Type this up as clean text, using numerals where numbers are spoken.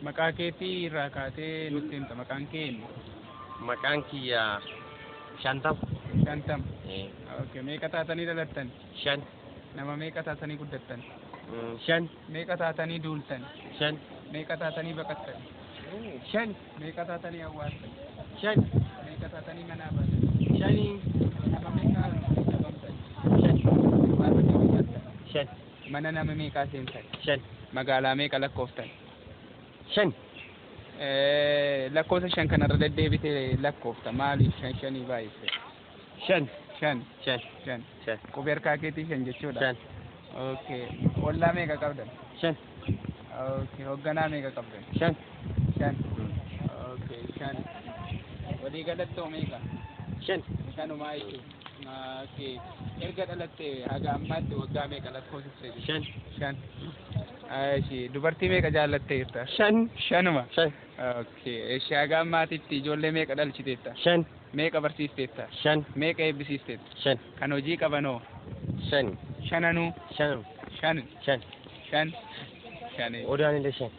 Maqaa keetii irraa kaatee nutti himta. Maqaan kee eenyu? Maqaan kiyya Shantam. Shantam. Okay. Meeqa taatanii dhalattan? Shan. Nama meeqa taatanii guddattan? Shan. Meeqa taatanii duultan? Shan. Meeqa taatanii baqattan? Shan. Meeqa taatanii awwaaltan? Shan. Meeqa taatanii manaa baatan? Shani. Nama meeqa qabamtan? Shan. Maal hojjetan? Shan. Mana nama meeqaa seentan? Shan. Magaalaa meeqa lakkooftan? Shan. Lakkoofsa shan kanarra deddeebitee lakkoofta. Maaliif shan shanii baay'ise? Shan. Shan. Shan. Shan. Shan. Qubeer harkaa keetii shan jechuudha. Shan. Okay. Ollaa meeqa qabdan? Shan. Okay. Hoogganaa meeqa qabdan? Shan. Shan. Okay. Shan. Walii galattoo meeqa? Shan. Shanumaa jechuudha. Okay. Erga dhalattee haga ammaatti waggaa meeqa lakkoofsiftee jirti? Shan. Shan. Aishi. Dubartii meeqa jaallattee jirta? Shan. Shanuma. Shan. Okay. Ishi haga ammaatitti ijoollee meeqa dhalchiteetta? Shan. Meeqa barsiisteetta? Shan. Meeqa eebbisiisteetta? Shan. Kan hojii qabanoo? Shan. Shananuu? Shan. Shan. Shan. Shan. Shan. Odaan illee shan.